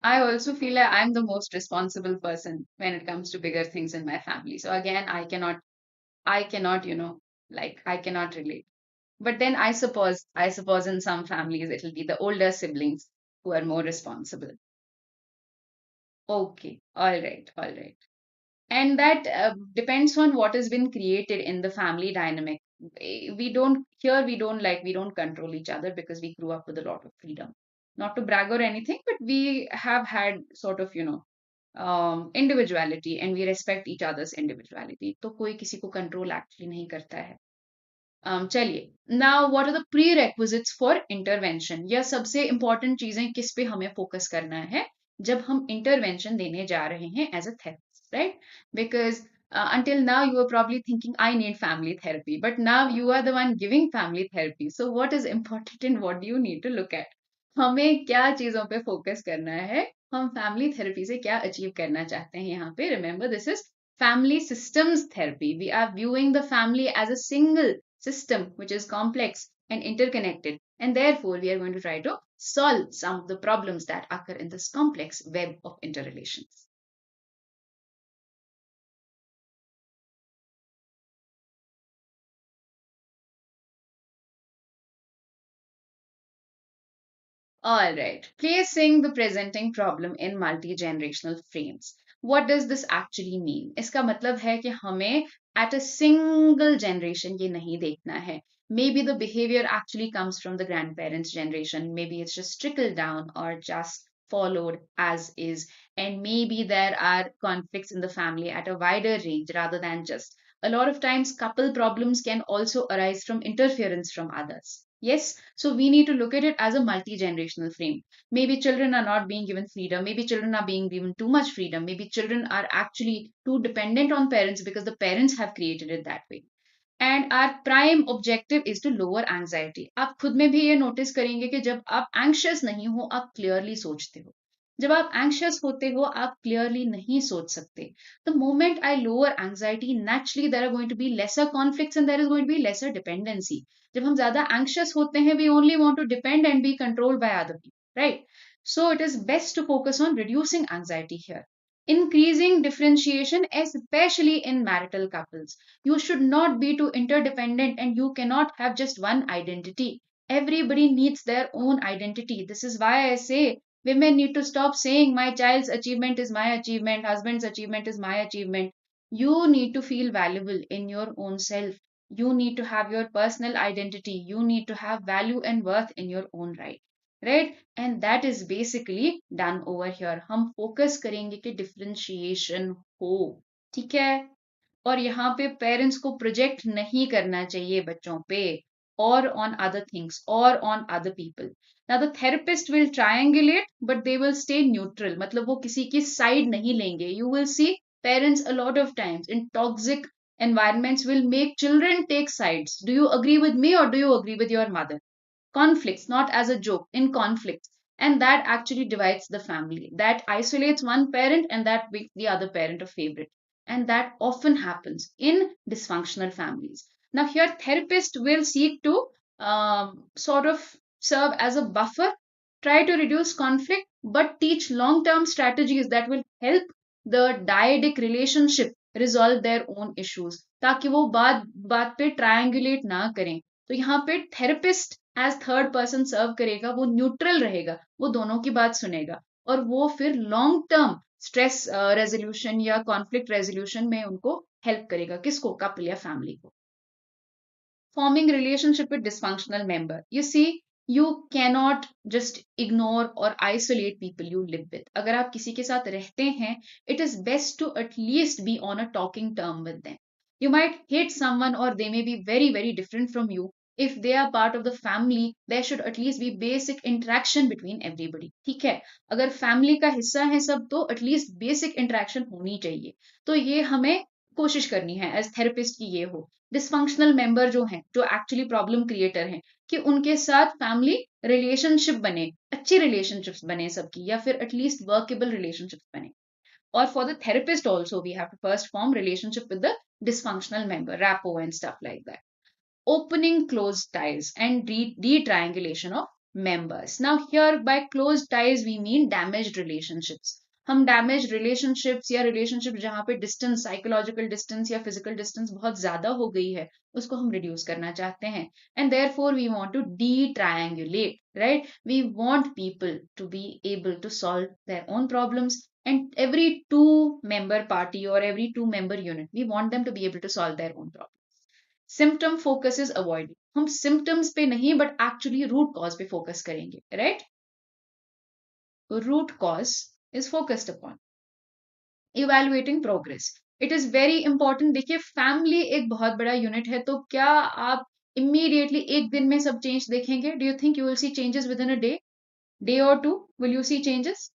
I also feel like I'm the most responsible person when it comes to bigger things in my family. So again, I cannot, like I cannot relate. But then I suppose in some families it'll be the older siblings who are more responsible. Okay, all right. And that depends on what has been created in the family dynamic. We don't control each other because we grew up with a lot of freedom. Not to brag or anything, but we have had sort of, individuality and we respect each other's individuality. तो कोई किसी को control actually नहीं करता है. चलिए now what are the prerequisites for intervention या सबसे इंपॉर्टेंट चीजें किस पे हमें फोकस करना है जब हम इंटरवेंशन देने जा रहे हैं as a therapist right because until now you were probably thinking I need family therapy but now you are the one giving family therapy so what is important and what do you need to look at हमें क्या चीजों पे focus करना है हम family therapy से क्या achieve करना चाहते हैं यहाँ पे remember this is family systems therapy we are viewing the family as a single system which is complex and interconnected and therefore we are going to try to solve some of the problems that occur in this complex web of interrelations. All right, placing the presenting problem in multi-generational frames. What does this actually mean? इसका मतलब है कि हमें at a single generation ये नहीं देखना है. Maybe the behavior actually comes from the grandparents' generation. Maybe it's just trickled down or just followed as is. And maybe there are conflicts in the family at a wider range rather than just. A lot of times, couple problems can also arise from interference from others. Yes, so we need to look at it as a multi generational frame. Maybe children are not being given freedom. Maybe children are being given too much freedom. Maybe children are actually too dependent on parents because the parents have created it that way. And our prime objective is to lower anxiety आप खुद में भी ये notice करेंगे कि जब आप anxious नहीं हो आप क्लियरली सोचते हो जब आप एंग्शियस होते हो आप क्लियरली नहीं सोच सकते the moment I lower anxiety naturally there are going to be lesser conflicts and there is going to be lesser dependency जब हम ज्यादा एंग्शियस होते हैं we only want to depend and be controlled by other people right so it is best to focus on reducing anxiety here increasing differentiation especially in marital couples you should not be too interdependent and you cannot have just one identity. Everybody needs their own identity. This is why I say women need to stop saying my child's achievement is my achievement, husband's achievement is my achievement. You need to feel valuable in your own self. You need to have your personal identity. You need to have value and worth in your own right. Right? And that is basically done over here. हम focus करेंगे कि differentiation हो. ठीक है और यहाँ पे parents को प्रोजेक्ट नहीं करना चाहिए बच्चों पे और ऑन अदर थिंग्स और on other people now the therapist will triangulate but they will stay neutral मतलब वो किसी की साइड नहीं लेंगे you will see parents a lot of times in toxic environments will make children take sides do you agree with me or do you agree with your mother conflicts, not as a joke, in conflicts. And that actually divides the family. That isolates one parent and that makes the other parent a favorite. And that often happens in dysfunctional families. Now, here, therapist will seek to sort of serve as a buffer, try to reduce conflict, but teach long term strategies that will help the dyadic relationship resolve their own issues ताकि वो बात बात पे ट्रायंगुलेट ना करें तो यहाँ पे थेरेपिस्ट एज थर्ड पर्सन सर्व करेगा वो न्यूट्रल रहेगा वो दोनों की बात सुनेगा और वो फिर लॉन्ग टर्म स्ट्रेस रेजोल्यूशन या कॉन्फ्लिक्ट रेजोल्यूशन में उनको हेल्प करेगा किसको कपल या फैमिली को forming relationship with dysfunctional member you see you cannot just ignore or isolate people you live with अगर आप किसी के साथ रहते हैं it is best to at least be on a talking term with them you might hate someone or they may be very different from you if they are part of the family there should at least be basic interaction between everybody ठीक है अगर family का हिस्सा है सब तो at least basic interaction होनी चाहिए तो ये हमें कोशिश करनी है एज थेरेपिस्ट की ये हो डिसफंक्शनल मेंबर जो हैं जो एक्चुअली प्रॉब्लम क्रिएटर हैं कि उनके साथ फैमिली रिलेशनशिप बने अच्छी रिलेशनशिप्स बने सबकी या फिर एटलीस्ट वर्केबल रिलेशनशिप्स बने और for the therapist also we have to first form relationship with the dysfunctional member rapport and stuff like that opening closed ties and de-triangulation of members. Now here by close ties we mean damaged relationships. हम damaged relationships या relationships जहाँ पे distance, psychological distance या physical distance बहुत ज्यादा हो गई है, उसको हम reduce करना चाहते हैं. And therefore we want to de-triangulate, right? We want people to be able to solve their own problems, and every two-member party or every two-member unit, we want them to be able to solve their own problems. Symptom focus is avoiding. हम symptoms पे नहीं but actually root cause पे focus करेंगे, राइट? Root cause is focused upon. Evaluating progress, it is very important. देखिए family एक बहुत बड़ा यूनिट है, तो क्या आप इमीडिएटली एक दिन में सब चेंज देखेंगे? Do you think you will see changes within a day और two? Will you see changes?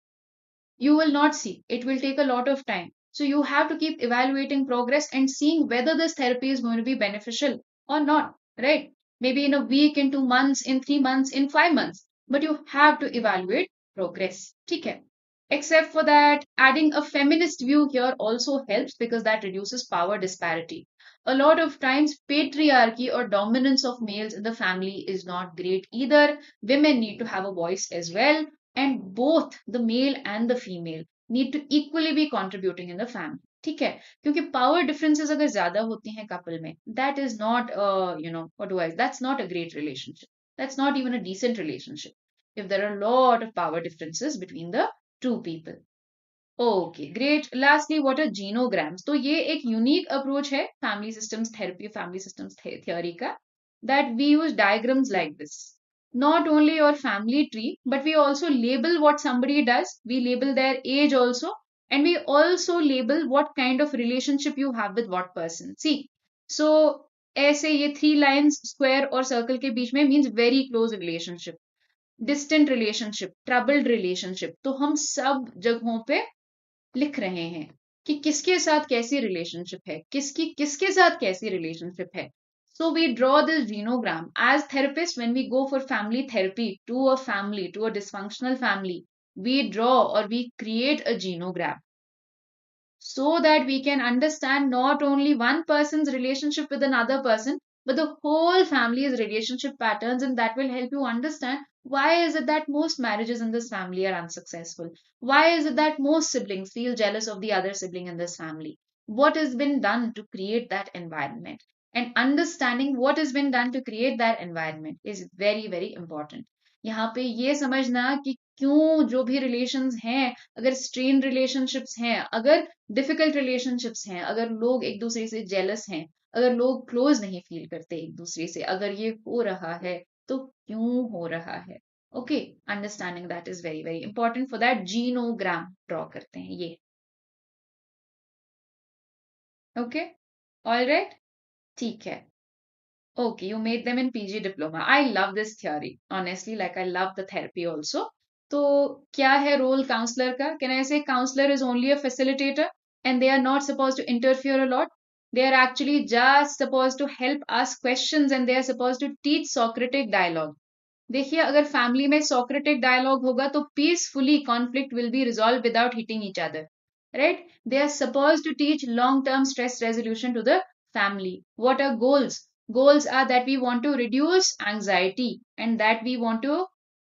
You will not see. It will take a lot of time. So you have to keep evaluating progress and seeing whether this therapy is going to be beneficial or not, right? Maybe in a week, in 2 months, in 3 months, in 5 months. But you have to evaluate progress. Okay. Except for that, adding a feminist view here also helps because that reduces power disparity. A lot of times, patriarchy or dominance of males in the family is not great either. Women need to have a voice as well, and both the male and the female need to equally be contributing in the family. ठीक है, क्योंकि power differences अगर ज्यादा होती हैं couple में, that is not what do I, that's not a great relationship, that's not even a decent relationship if there are lot of power differences between the two people. Okay great. Lastly what are genograms? तो ये एक unique approach है family systems therapy, family systems theory का, that we use diagrams like this. Not only your family tree, but we also label what somebody does. We label their age also, and we also label what kind of relationship you have with what person. See, so ऐसे ये 3 lines square और circle के बीच में means very close relationship, distant relationship, troubled relationship. तो हम सब जगहों पे लिख रहे हैं कि किसके साथ कैसी रिलेशनशिप है, किसकी किसके साथ कैसी रिलेशनशिप है. So we draw this genogram. As therapists, when we go for family therapy to a family, to a dysfunctional family, we draw or we create a genogram so that we can understand not only one person's relationship with another person, but the whole family's relationship patterns, and that will help you understand why is it that most marriages in this family are unsuccessful? Why is it that most siblings feel jealous of the other sibling in this family? What has been done to create that environment? And understanding what has been done to create that environment is very, very important. यहाँ पे ये समझना कि क्यों जो भी relations हैं, अगर स्ट्रेन रिलेशनशिप्स हैं, अगर डिफिकल्ट रिलेशनशिप्स हैं, अगर लोग एक दूसरे से जेलस हैं, अगर लोग क्लोज नहीं फील करते एक दूसरे से, अगर ये हो रहा है तो क्यों हो रहा है? Okay, understanding that is very very important. For that genogram draw करते हैं ये. ओके, ऑलराइट, ठीक है. Okay, you made them in PG diploma. I love this theory. Honestly, like I love the therapy also. तो क्या है role counsellor का? Can I say counselor is only a facilitator and they are not supposed to interfere a lot? They are actually just supposed to help ask questions and they are supposed to teach Socratic dialogue. देखिए अगर family में Socratic dialogue होगा तो peacefully conflict will be resolved without hitting each other. Right? They are supposed to teach long-term stress resolution to the family. What are goals? Goals are that we want to reduce anxiety and that we want to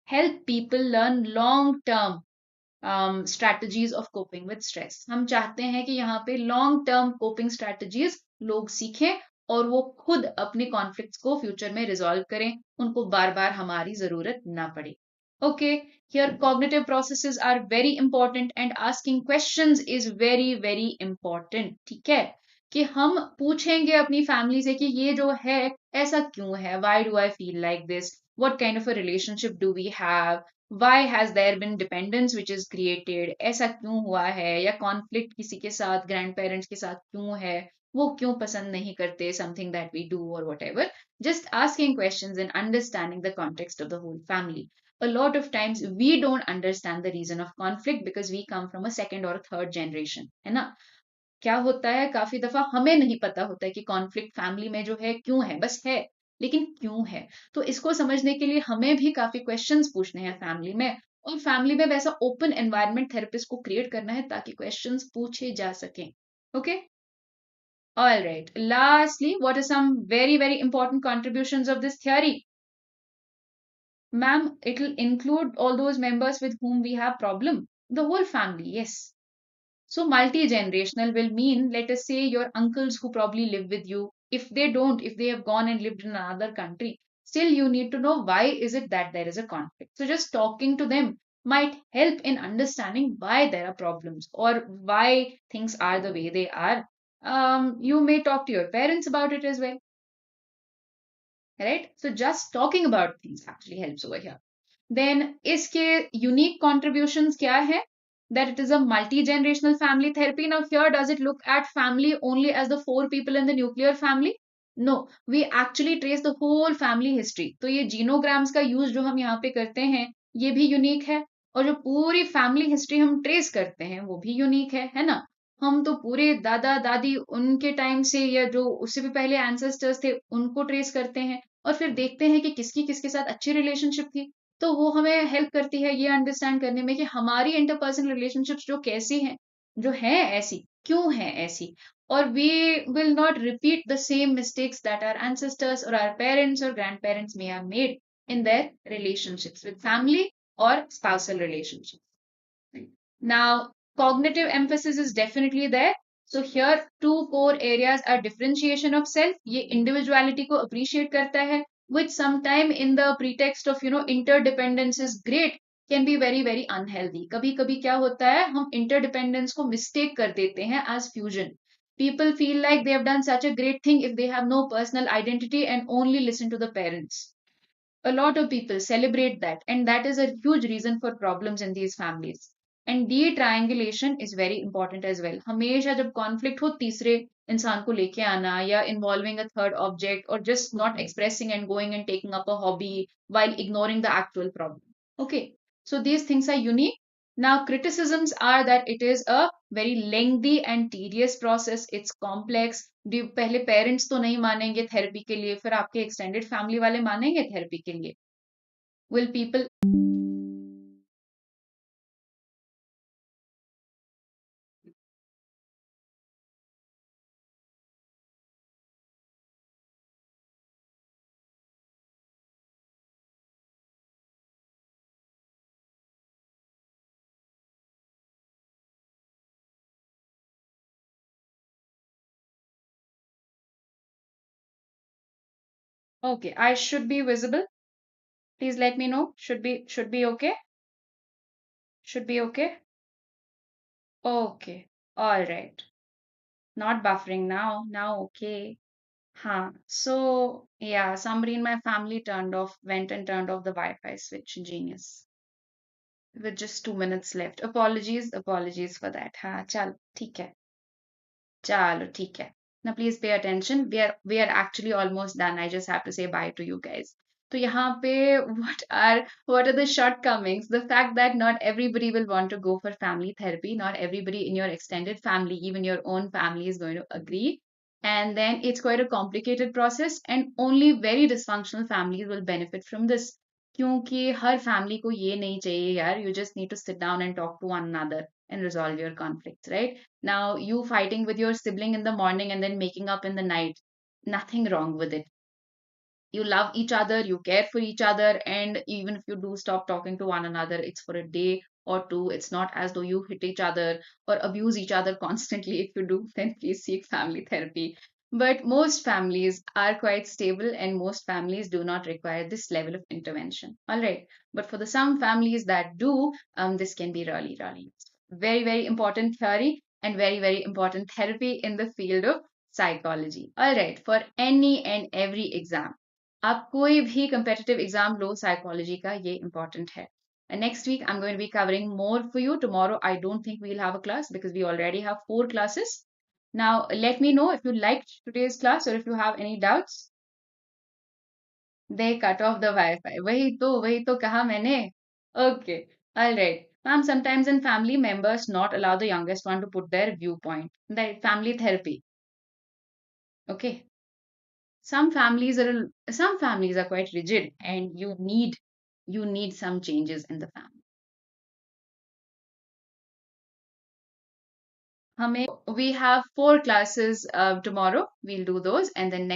help people learn long term strategies of coping with stress. हम चाहते हैं कि यहाँ पे long term coping strategies लोग सीखें और वो खुद अपने कॉन्फ्लिक्ट्स को फ्यूचर में रिजॉल्व करें, उनको बार बार हमारी जरूरत ना पड़े. Okay, here cognitive processes are very important and asking questions is very very important. ठीक है, कि हम पूछेंगे अपनी फैमिली से कि ये जो है ऐसा क्यों है, why do I feel like this, what kind of a relationship do we have, why has there been dependence which is created, ऐसा क्यों हुआ है, या कॉन्फ्लिक्ट किसी के साथ ग्रैंड पेरेंट्स के साथ क्यों है, वो क्यों पसंद नहीं करते something that we do or whatever. Just asking questions and understanding the context of the whole family. A lot of times we don't understand the reason of conflict because we come from a second or a third generation, है ना? क्या होता है काफी दफा हमें नहीं पता होता है कि कॉन्फ्लिक्ट फैमिली में जो है क्यों है, बस है, लेकिन क्यों है. तो इसको समझने के लिए हमें भी काफी क्वेश्चंस पूछने हैं फैमिली में, और फैमिली में वैसा ओपन एनवायरनमेंट थेरेपिस्ट को क्रिएट करना है ताकि क्वेश्चंस पूछे जा सकें. Okay, all right. Lastly, what are some very very important contributions of this theory? Ma'am, it'll include all those members with whom we have problem. The whole family, yes. So multi-generational will mean, let us say your uncles who probably live with you, if they have gone and lived in another country, still you need to know why is it that there is a conflict. So just talking to them might help in understanding why there are problems or why things are the way they are. You may talk to your parents about it as well, right? So just talking about things actually helps over here. Then इसके unique contributions क्या है? That it is a multi-generational family therapy. Now here, does it look at family only as the four people in the nuclear family? No, we actually trace the whole family history. तो ये genograms का use जो हम यहाँ पे करते हैं, ये भी unique है. और जो पूरी family history हम trace करते हैं, वो भी unique है ना? हम तो पूरे दादा दादी उनके टाइम से या जो उससे भी पहले एंसेस्टर्स थे उनको ट्रेस करते हैं और फिर देखते हैं कि किसकी किसके साथ अच्छी रिलेशनशिप थी, तो वो हमें हेल्प करती है ये अंडरस्टैंड करने में कि हमारी इंटरपर्सनल रिलेशनशिप्स जो कैसी हैं, जो है ऐसी, क्यों है ऐसी, और we will not repeat the same mistakes that our ancestors और आवर पेरेंट्स और grandparents may have made in their relationships with family और spousal relationship. Now, cognitive emphasis is definitely there. So here, two core areas are differentiation of self. ये individuality को appreciate करता है, which sometime in the pretext of interdependence is great, can be very very unhealthy. कभी कभी क्या होता है, हम interdependence को mistake कर देते हैं as fusion. People feel like they have done such a great thing if they have no personal identity and only listen to the parents. A lot of people celebrate that, and that is a huge reason for problems in these families. And de-triangulation is very important as well. हमेशा जब conflict हो तीसरे इंसान को लेके आना या involving a third object or just not expressing and going and taking up a hobby while ignoring the actual problem. Okay, so these things are unique. Now, criticisms are that it is a very lengthy and tedious process. It's complex. पहले parents तो नहीं मानेंगे therapy के लिए, फिर आपके extended family वाले मानेंगे थेरेपी के लिए? Will people? Okay, I should be visible. Please let me know. Should be okay. Should be okay. Okay. All right. Not buffering now. Now okay. Huh. So yeah, somebody in my family went and turned off the Wi-Fi switch. Genius. With just 2 minutes left. Apologies for that. हाँ, चल, ठीक है. चलो, ठीक है. Now please pay attention. We are actually almost done. I just have to say bye to you guys. तो यहाँ पे what are the shortcomings? The fact that not everybody will want to go for family therapy. Not everybody in your extended family, even your own family, is going to agree. And then it's quite a complicated process, and only very dysfunctional families will benefit from this. क्योंकि हर family को ये नहीं चाहिए यार, you just need to sit down and talk to one another and resolve your conflicts, right? Now, you fighting with your sibling in the morning and then making up in the night, nothing wrong with it. You love each other, you care for each other, and even if you do stop talking to one another, it's for a day or two. It's not as though you hit each other or abuse each other constantly. If you do, then please seek family therapy. But most families are quite stable, and most families do not require this level of intervention. All right. But for the some families that do, this can be really, really useful. Very, very important theory and very, very important therapy in the field of psychology. All right. For any and every exam, आप कोई भी competitive exam लो psychology का, ये important है. And next week I'm going to be covering more for you. Tomorrow I don't think we'll have a class because we already have 4 classes. Now let me know if you liked today's class or if you have any doubts. They cut off the Wi-Fi. वही तो कहा मैंने. Okay. All right. Ma'am, sometimes in family members not allow the youngest one to put their viewpoint. That family therapy. Okay. Some families are quite rigid and you need some changes in the family. We have 4 classes tomorrow. We'll do those, and then next